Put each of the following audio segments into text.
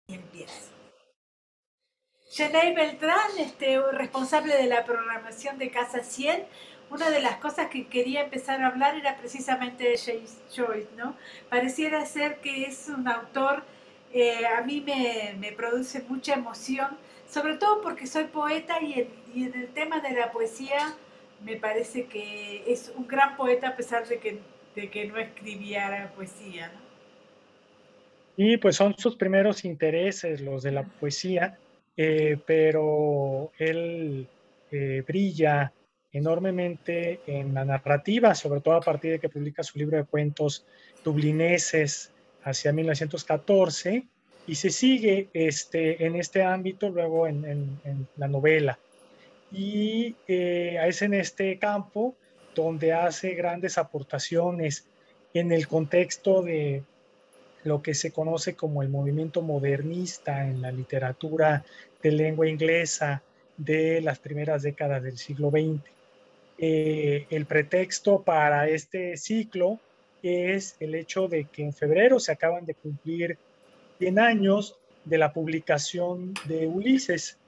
Y empieza. Jenay Beltrán, responsable de la programación de Casa 100, una de las cosas que quería empezar a hablar era precisamente de James Joyce, ¿no? Pareciera ser que es un autor, a mí me produce mucha emoción, sobre todo porque soy poeta y en el tema de la poesía me parece que es un gran poeta a pesar de que no escribiera poesía, ¿no? Y pues son sus primeros intereses, los de la poesía, pero él brilla enormemente en la narrativa, sobre todo a partir de que publica su libro de cuentos dublineses hacia 1914, y se sigue en este ámbito luego en la novela. Y es en este campo donde hace grandes aportaciones en el contexto de lo que se conoce como el movimiento modernista en la literatura de lengua inglesa de las primeras décadas del siglo XX. El pretexto para este ciclo es el hecho de que en febrero se acaban de cumplir 100 años de la publicación de Ulises,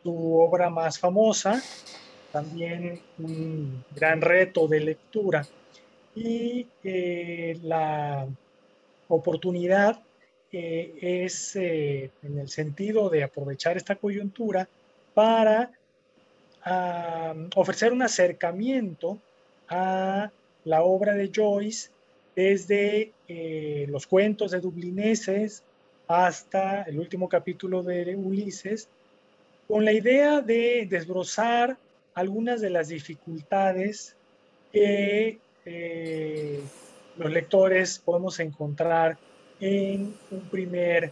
su obra más famosa, también un gran reto de lectura. Y la oportunidad es en el sentido de aprovechar esta coyuntura para ofrecer un acercamiento a la obra de Joyce desde los cuentos de Dublineses hasta el último capítulo de Ulises, con la idea de desbrozar algunas de las dificultades que los lectores podemos encontrar en un primer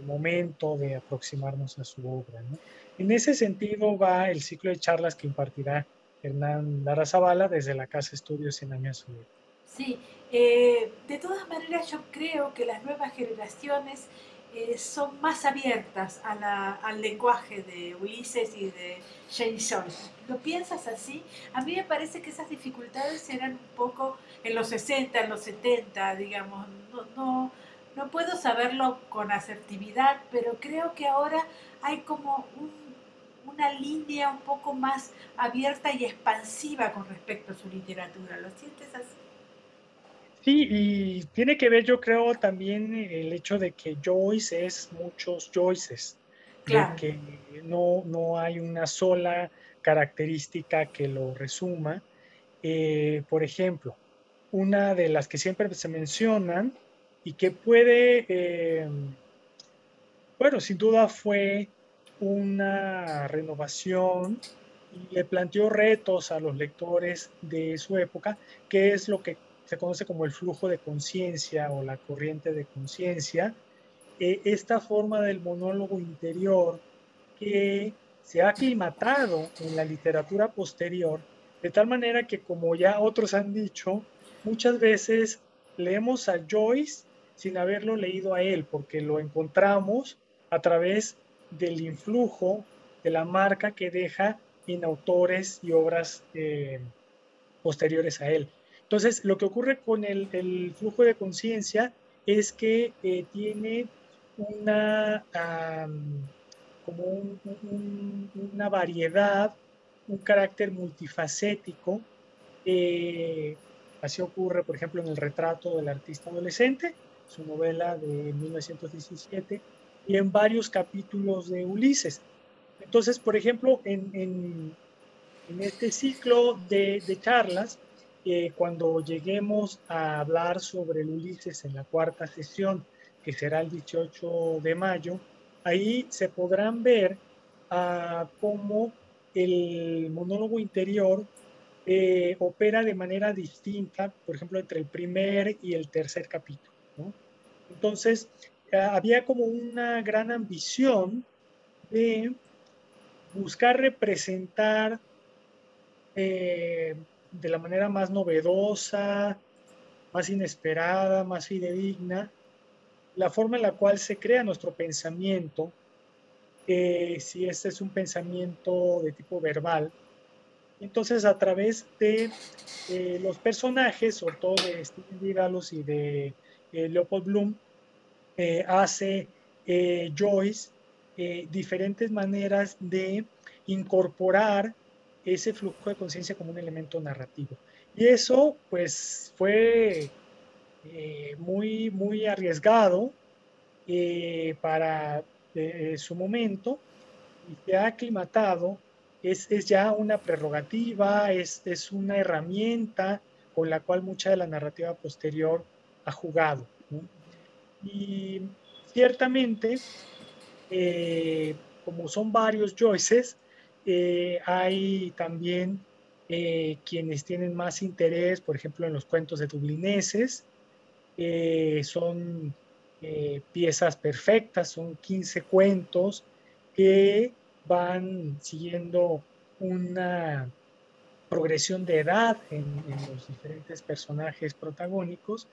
momento de aproximarnos a su obra, ¿no? En ese sentido va el ciclo de charlas que impartirá Hernán Lara Zavala desde la Casa Estudios Cien Años Soledad. Sí, de todas maneras yo creo que las nuevas generaciones son más abiertas a al lenguaje de Ulises y de James Joyce. ¿Lo piensas así? A mí me parece que esas dificultades eran un poco en los 60, en los 70, digamos. No puedo saberlo con asertividad, pero creo que ahora hay como una línea un poco más abierta y expansiva con respecto a su literatura. ¿Lo sientes así? Sí, y tiene que ver, yo creo, también el hecho de que Joyce es muchos Joyces, de Claro. que no hay una sola característica que lo resuma. Por ejemplo, una de las que siempre se mencionan y que puede, bueno, sin duda fue una renovación y le planteó retos a los lectores de su época, que es lo que se conoce como el flujo de conciencia o la corriente de conciencia, esta forma del monólogo interior que se ha aclimatado en la literatura posterior, de tal manera que, como ya otros han dicho, muchas veces leemos a Joyce sin haberlo leído a él, porque lo encontramos a través del influjo de la marca que deja en autores y obras posteriores a él. Entonces, lo que ocurre con el flujo de conciencia es que tiene una, como una variedad, un carácter multifacético. Eh, Así ocurre, por ejemplo, en El retrato del artista adolescente, su novela de 1917, y en varios capítulos de Ulises. Entonces, por ejemplo, en este ciclo de charlas, cuando lleguemos a hablar sobre el Ulises en la cuarta sesión, que será el 18 de mayo, ahí se podrán ver cómo el monólogo interior opera de manera distinta, por ejemplo, entre el primer y el tercer capítulo, ¿no? Entonces, había como una gran ambición de buscar representar de la manera más novedosa, más inesperada, más fidedigna, la forma en la cual se crea nuestro pensamiento, si este es un pensamiento de tipo verbal. Entonces, a través de los personajes, sobre todo de Stephen Dedalus y de Leopold Bloom, hace Joyce diferentes maneras de incorporar ese flujo de conciencia como un elemento narrativo. Y eso, pues, fue muy arriesgado para su momento, y se ha aclimatado, es ya una prerrogativa, es una herramienta con la cual mucha de la narrativa posterior ha jugado, ¿no? Y ciertamente, como son varios Joyces, hay también quienes tienen más interés, por ejemplo, en los cuentos de dublineses. Son piezas perfectas, son 15 cuentos que van siguiendo una progresión de edad en los diferentes personajes protagónicos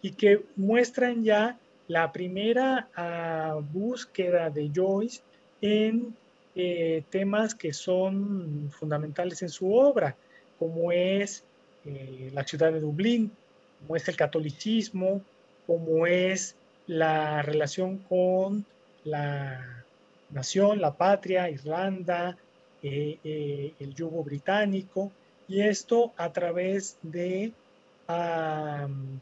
y que muestran ya la primera búsqueda de Joyce en temas que son fundamentales en su obra, como es la ciudad de Dublín, como es el catolicismo, como es la relación con la nación, la patria, Irlanda, el yugo británico, y esto a través de um,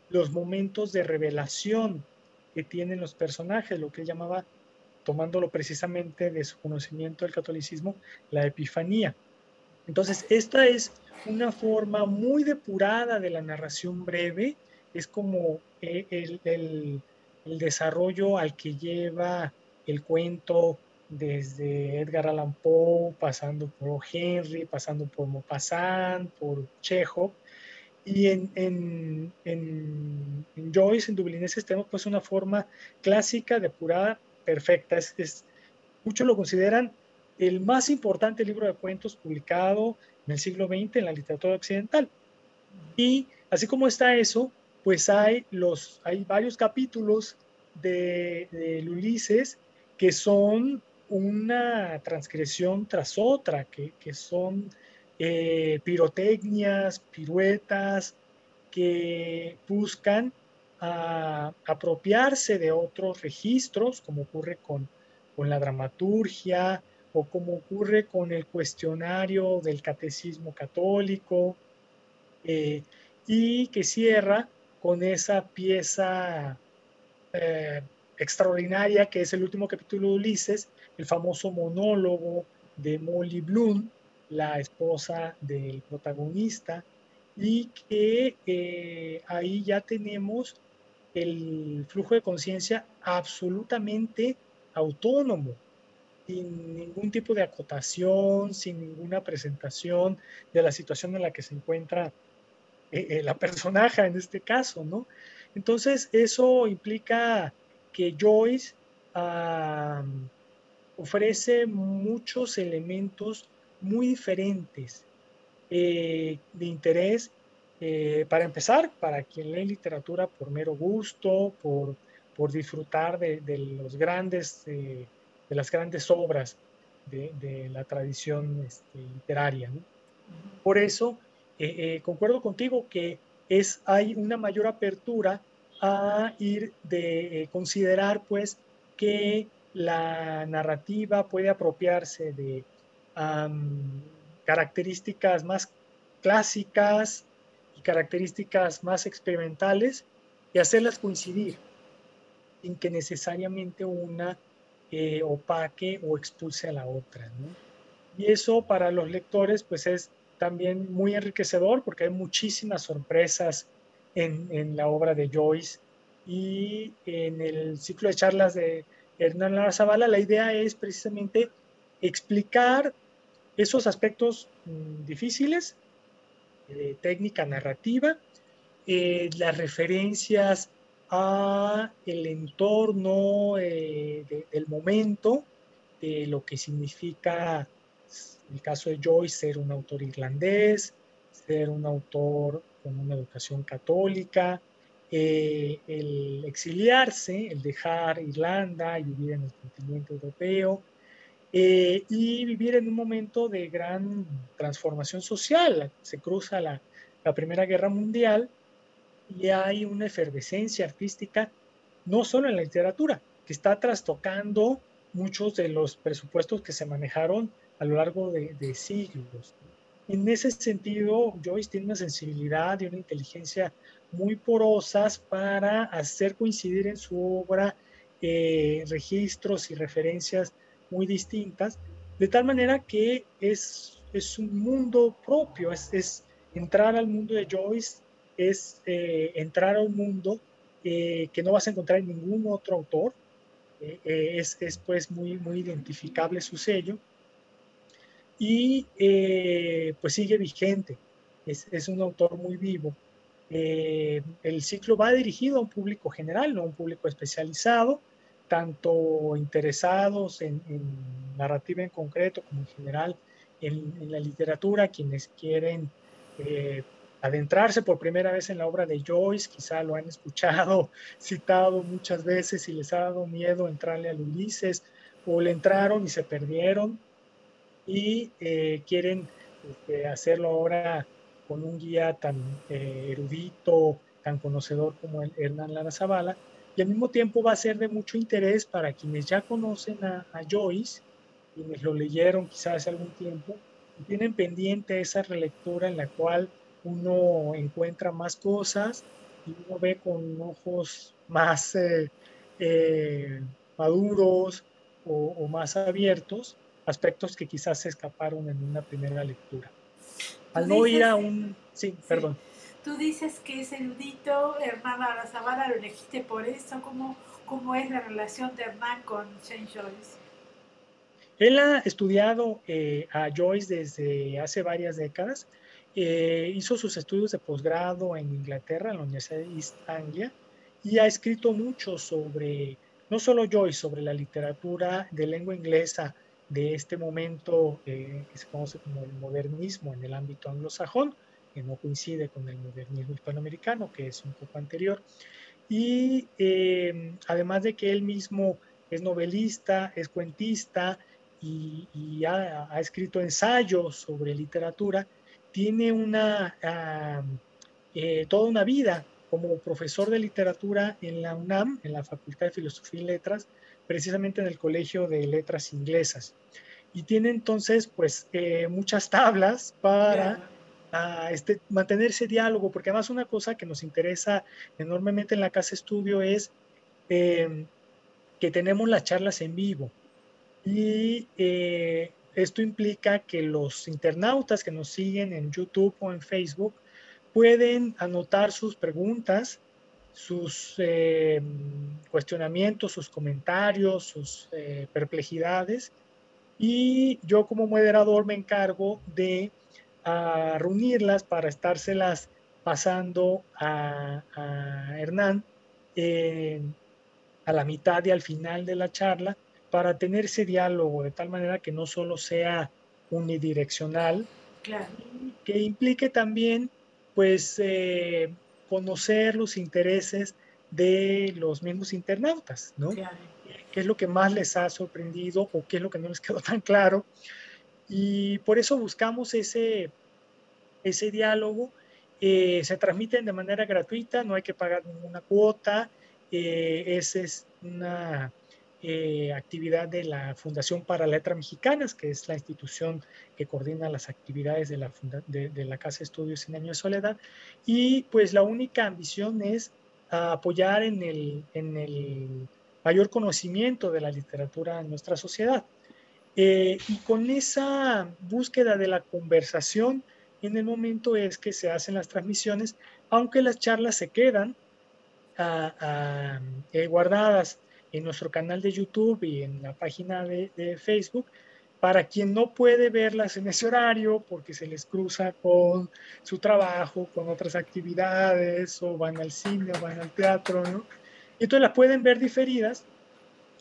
los momentos de revelación que tienen los personajes, lo que él llamaba, tomándolo precisamente de su conocimiento del catolicismo, la epifanía. Entonces, esta es una forma muy depurada de la narración breve, es como el desarrollo al que lleva el cuento desde Edgar Allan Poe, pasando por O. Henry, pasando por Maupassant, por Chekhov, y en Joyce, en Dublineses, tenemos pues una forma clásica, depurada, perfecta. Muchos lo consideran el más importante libro de cuentos publicado en el siglo XX en la literatura occidental. Y así como está eso, pues hay varios capítulos de Ulises que son una transgresión tras otra, que son pirotecnias, piruetas, que buscan apropiarse de otros registros, como ocurre con la dramaturgia o como ocurre con el cuestionario del catecismo católico, eh, y que cierra con esa pieza eh, extraordinaria que es el último capítulo de Ulises, el famoso monólogo de Molly Bloom, la esposa del protagonista, y que ahí ya tenemos el flujo de conciencia absolutamente autónomo, sin ningún tipo de acotación, sin ninguna presentación de la situación en la que se encuentra la personaje en este caso, ¿no? Entonces, eso implica que Joyce ofrece muchos elementos muy diferentes de interés. Para empezar, para quien lee literatura por mero gusto, por disfrutar los grandes, de las grandes obras de la tradición literaria, ¿no? Por eso, concuerdo contigo que hay una mayor apertura a ir de considerar, pues, que la narrativa puede apropiarse de um, características más clásicas y características más experimentales y hacerlas coincidir sin que necesariamente una opaque o expulse a la otra, ¿no? Y eso para los lectores pues es también muy enriquecedor porque hay muchísimas sorpresas en la obra de Joyce, y en el ciclo de charlas de Hernán Lara Zavala la idea es precisamente explicar esos aspectos difíciles de técnica narrativa, las referencias a el entorno del momento, de lo que significa, en el caso de Joyce, ser un autor irlandés, ser un autor con una educación católica, el exiliarse, el dejar Irlanda y vivir en el continente europeo, y vivir en un momento de gran transformación social. Se cruza la Primera Guerra Mundial y hay una efervescencia artística, no solo en la literatura. que está trastocando muchos de los presupuestos que se manejaron a lo largo de siglos. En ese sentido, Joyce tiene una sensibilidad y una inteligencia muy porosas para hacer coincidir en su obra registros y referencias muy distintas, de tal manera que es un mundo propio, es entrar al mundo de Joyce, es entrar a un mundo que no vas a encontrar en ningún otro autor, es pues muy identificable su sello y pues sigue vigente, es un autor muy vivo. El ciclo va dirigido a un público general, no a un público especializado, tanto interesados en narrativa en concreto como en general en la literatura, quienes quieren eh, adentrarse por primera vez en la obra de Joyce, quizá lo han escuchado citado muchas veces y les ha dado miedo entrarle al Ulises, o le entraron y se perdieron y quieren hacerlo ahora con un guía tan erudito, tan conocedor como el Hernán Lara Zavala, y al mismo tiempo va a ser de mucho interés para quienes ya conocen a Joyce, quienes lo leyeron quizás hace algún tiempo, y tienen pendiente esa relectura en la cual uno encuentra más cosas y uno ve con ojos más eh, maduros o más abiertos aspectos que quizás se escaparon en una primera lectura. Tú Al no ir dices, a un... Sí, sí, perdón. tú dices que es erudito, Hernán Arrazabala, lo elegiste por eso. ¿Cómo es la relación de Hernán con James Joyce? Él ha estudiado a Joyce desde hace varias décadas. Hizo sus estudios de posgrado en Inglaterra, en la Universidad de East Anglia, y ha escrito mucho sobre, no solo Joyce, sobre la literatura de lengua inglesa de este momento que se conoce como el modernismo en el ámbito anglosajón, que no coincide con el modernismo hispanoamericano, que es un poco anterior. Y además de que él mismo es novelista, es cuentista y ha escrito ensayos sobre literatura, tiene toda una vida como profesor de literatura en la UNAM, en la Facultad de Filosofía y Letras, precisamente en el Colegio de Letras Inglesas. Y tiene entonces pues muchas tablas para Claro. mantener ese diálogo, porque además una cosa que nos interesa enormemente en la casa estudio es eh, que tenemos las charlas en vivo y esto implica que los internautas que nos siguen en YouTube o en Facebook pueden anotar sus preguntas, sus cuestionamientos, sus comentarios, sus perplejidades y yo como moderador me encargo de reunirlas para estárselas pasando a Hernán eh, a la mitad y al final de la charla para tener ese diálogo de tal manera que no solo sea unidireccional Claro, y que implique también pues conocer los intereses de los mismos internautas, ¿no? claro. ¿Qué es lo que más les ha sorprendido o qué es lo que no les quedó tan claro? Y por eso buscamos ese diálogo. Se transmiten de manera gratuita, no hay que pagar ninguna cuota. Esa es una actividad de la Fundación para Letras Mexicanas, que es la institución que coordina las actividades de la Casa de Estudios Cien Años de Soledad. Y pues la única ambición es apoyar en el mayor conocimiento de la literatura en nuestra sociedad. Y con esa búsqueda de la conversación, en el momento es que se hacen las transmisiones, aunque las charlas se quedan guardadas en nuestro canal de YouTube y en la página de Facebook. Para quien no puede verlas en ese horario porque se les cruza con su trabajo, con otras actividades, o van al cine o van al teatro, ¿no? Y entonces las pueden ver diferidas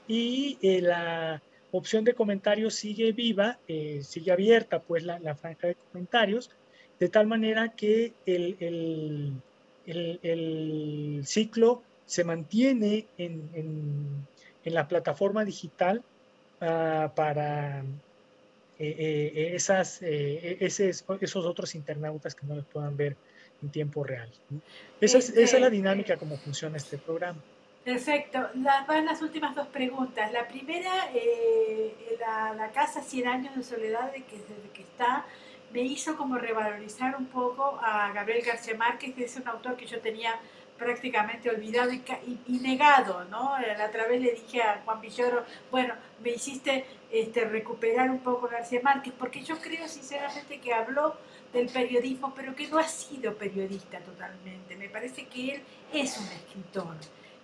y la opción de comentarios sigue viva, sigue abierta pues la franja de comentarios, de tal manera que el ciclo se mantiene en la plataforma digital para esos otros internautas que no los puedan ver en tiempo real, ¿no? Esa es la Este, dinámica como funciona este programa. Perfecto. Van las últimas dos preguntas. La primera, la casa Cien años de soledad, desde que está, me hizo como revalorizar un poco a Gabriel García Márquez, que es un autor que yo tenía prácticamente olvidado y negado, ¿no? La otra vez le dije a Juan Villoro, bueno, me hiciste recuperar un poco García Márquez, porque yo creo sinceramente que habló del periodismo, pero que no ha sido periodista totalmente. Me parece que él es un escritor.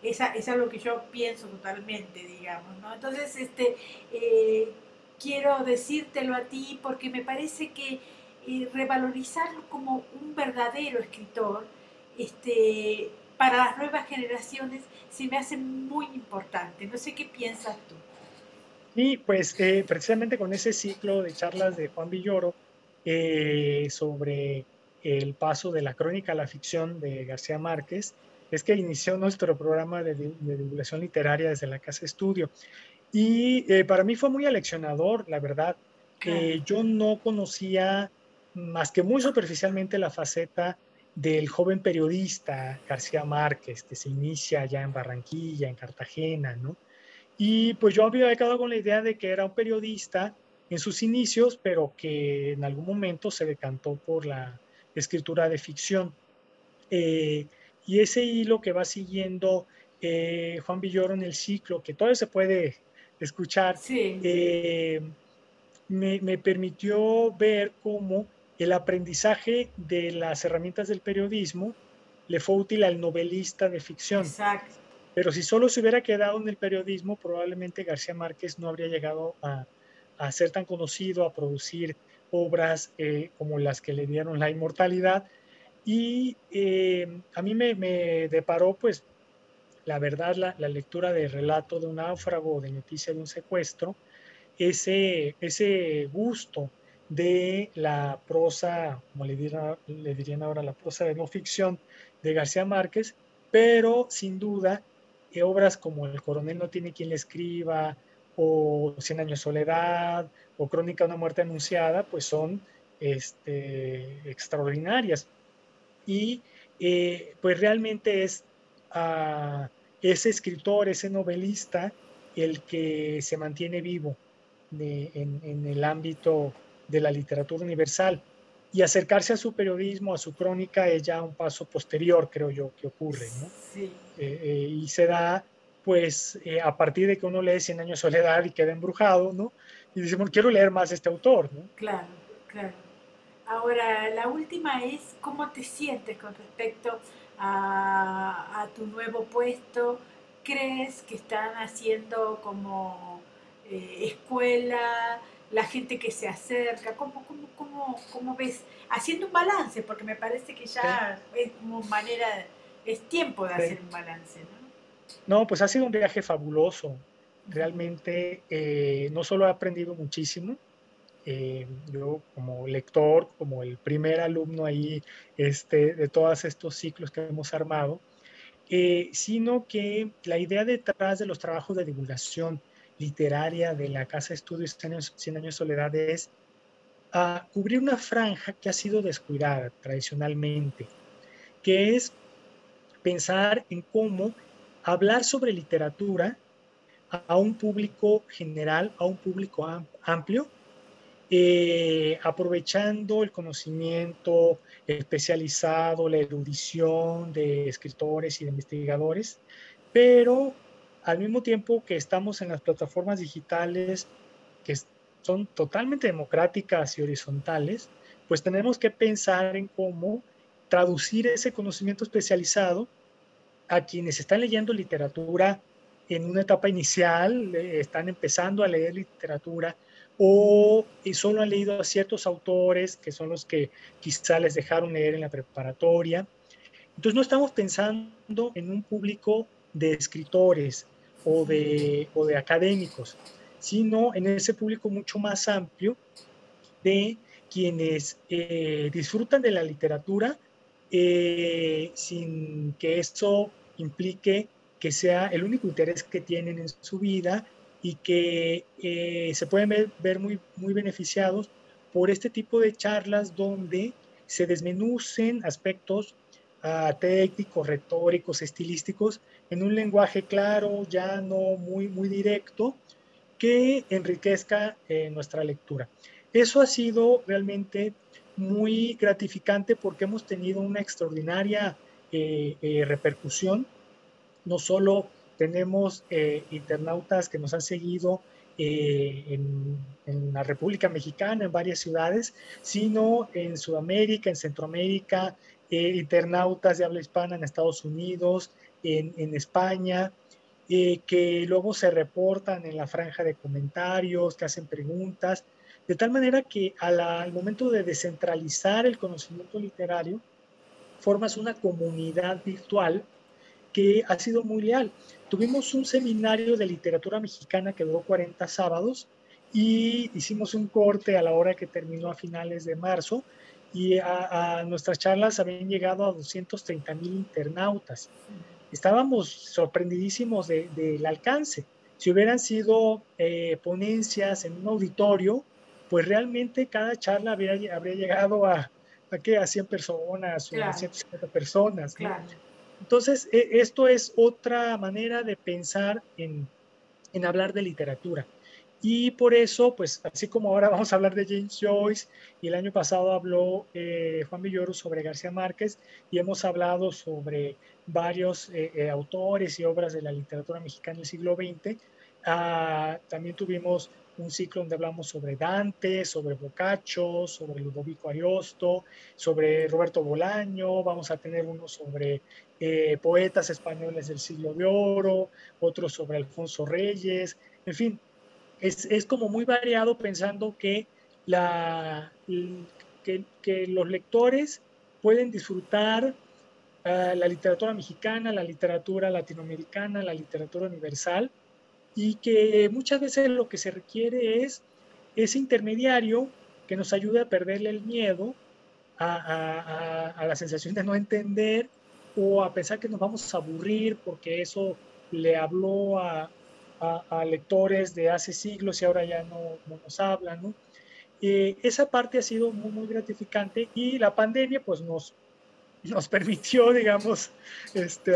Es algo que yo pienso totalmente, digamos, ¿no? Entonces, eh, quiero decírtelo a ti porque me parece que revalorizarlo como un verdadero escritor, para las nuevas generaciones se me hace muy importante. No sé qué piensas tú. Y pues precisamente con ese ciclo de charlas de Juan Villoro sobre el paso de la crónica a la ficción de García Márquez, es que inició nuestro programa de divulgación literaria desde la Casa Estudio. Y para mí fue muy aleccionador, la verdad. Claro, Yo no conocía más que muy superficialmente la faceta del joven periodista García Márquez, que se inicia ya en Barranquilla, en Cartagena, ¿no? Y pues yo había quedado con la idea de que era un periodista en sus inicios, pero que en algún momento se decantó por la escritura de ficción. Eh, y ese hilo que va siguiendo Juan Villoro en el ciclo, que todavía se puede escuchar, sí, eh, me permitió ver cómo el aprendizaje de las herramientas del periodismo le fue útil al novelista de ficción. exacto. Pero si solo se hubiera quedado en el periodismo, probablemente García Márquez no habría llegado a ser tan conocido, a producir obras como las que le dieron la inmortalidad. Y a mí me deparó, pues, la verdad, la lectura de Relato de un náufrago, de Noticia de un secuestro, ese gusto de la prosa, como le dirían ahora, la prosa de no ficción de García Márquez, pero sin duda, obras como El coronel no tiene quien le escriba, o Cien años de soledad, o Crónica de una muerte anunciada, pues son extraordinarias. Y pues realmente es ese escritor, ese novelista, el que se mantiene vivo en el ámbito de la literatura universal. Y acercarse a su periodismo, a su crónica, es ya un paso posterior, creo yo, que ocurre, ¿no? Sí, Y se da, pues, a partir de que uno lee Cien años de soledad y queda embrujado, ¿no? Y dice, bueno, quiero leer más de este autor, ¿no? claro, claro. Ahora, la última es cómo te sientes con respecto a tu nuevo puesto. ¿Crees que están haciendo como escuela, la gente que se acerca? ¿Cómo ves? Haciendo un balance, porque me parece que Sí, ya es como manera, es tiempo de hacer sí. un balance, ¿no? No, pues ha sido un viaje fabuloso. Realmente no solo he aprendido muchísimo, yo como lector, como el primer alumno ahí de todos estos ciclos que hemos armado, sino que la idea detrás de los trabajos de divulgación literaria de la Casa de Estudios Cien años de Soledad es cubrir una franja que ha sido descuidada tradicionalmente, que es pensar en cómo hablar sobre literatura a un público general, a un público amplio, aprovechando el conocimiento especializado, la erudición de escritores y de investigadores, pero al mismo tiempo que estamos en las plataformas digitales que son totalmente democráticas y horizontales, pues tenemos que pensar en cómo traducir ese conocimiento especializado a quienes están leyendo literatura en una etapa inicial, están empezando a leer literatura o solo han leído a ciertos autores que son los que quizá les dejaron leer en la preparatoria. Entonces no estamos pensando en un público de escritores o de académicos, sino en ese público mucho más amplio de quienes disfrutan de la literatura sin que eso implique que sea el único interés que tienen en su vida y que se pueden ver muy, muy beneficiados por este tipo de charlas donde se desmenucen aspectos técnicos, retóricos, estilísticos, en un lenguaje claro, llano, muy directo, que enriquezca nuestra lectura. Eso ha sido realmente muy gratificante porque hemos tenido una extraordinaria repercusión. No solo tenemos internautas que nos han seguido en la República Mexicana, en varias ciudades, sino en Sudamérica, en Centroamérica, internautas de habla hispana en Estados Unidos, en España, que luego se reportan en la franja de comentarios, que hacen preguntas, de tal manera que al momento de descentralizar el conocimiento literario, formas una comunidad virtual que ha sido muy leal. Tuvimos un seminario de literatura mexicana que duró 40 sábados y hicimos un corte a la hora que terminó a finales de marzo y a nuestras charlas habían llegado a 230,000 internautas. Estábamos sorprendidísimos del alcance. Si hubieran sido ponencias en un auditorio, pues realmente cada charla habría llegado a 100 personas o a Claro, 150 personas, ¿no? claro. Entonces, esto es otra manera de pensar en hablar de literatura. Y por eso, pues así como ahora vamos a hablar de James Joyce y el año pasado habló Juan Villoro sobre García Márquez y hemos hablado sobre varios autores y obras de la literatura mexicana del siglo XX, también tuvimos un ciclo donde hablamos sobre Dante, sobre Boccaccio, sobre Ludovico Ariosto, sobre Roberto Bolaño, vamos a tener uno sobre poetas españoles del siglo de oro, otros sobre Alfonso Reyes, en fin, es como muy variado pensando que, que los lectores pueden disfrutar la literatura mexicana, la literatura latinoamericana, la literatura universal, y que muchas veces lo que se requiere es ese intermediario que nos ayude a perderle el miedo a la sensación de no entender o a pensar que nos vamos a aburrir porque eso le habló a lectores de hace siglos y ahora ya no nos hablan, ¿no? Esa parte ha sido muy gratificante y la pandemia pues nos permitió, digamos,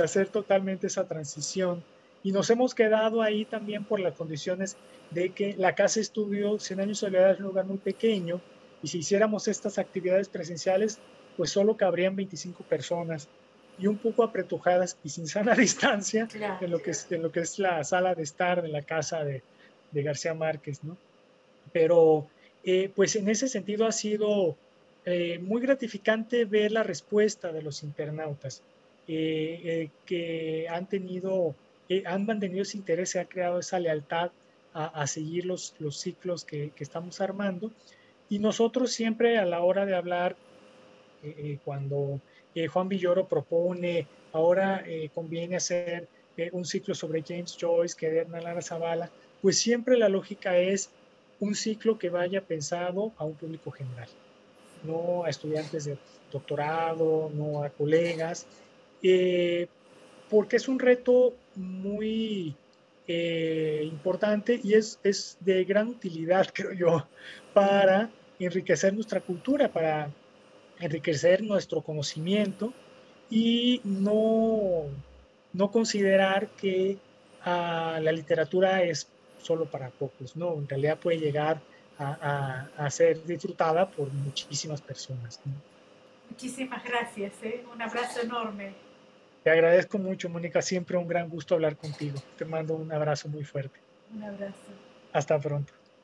hacer totalmente esa transición. Y nos hemos quedado ahí también por las condiciones de que la Casa Estudio 100 años de soledad es un lugar muy pequeño y si hiciéramos estas actividades presenciales, pues solo cabrían 25 personas y un poco apretujadas y sin sana distancia Claro. en lo que es la sala de estar de la casa de García Márquez, ¿no? Pero pues en ese sentido ha sido muy gratificante ver la respuesta de los internautas que han mantenido ese interés, se ha creado esa lealtad a seguir los ciclos que estamos armando. Y nosotros siempre a la hora de hablar, cuando Juan Villoro propone, ahora conviene hacer un ciclo sobre James Joyce, que Edna Lara Zavala, pues siempre la lógica es un ciclo que vaya pensado a un público general, no a estudiantes de doctorado, no a colegas, eh, porque es un reto muy importante y es de gran utilidad, creo yo, para enriquecer nuestra cultura, para enriquecer nuestro conocimiento y no considerar que la literatura es solo para pocos, ¿no? En realidad puede llegar a ser disfrutada por muchísimas personas, ¿no? Muchísimas gracias, ¿eh? Un abrazo enorme. Te agradezco mucho, Mónica, siempre un gran gusto hablar contigo. Te mando un abrazo muy fuerte. Un abrazo. Hasta pronto.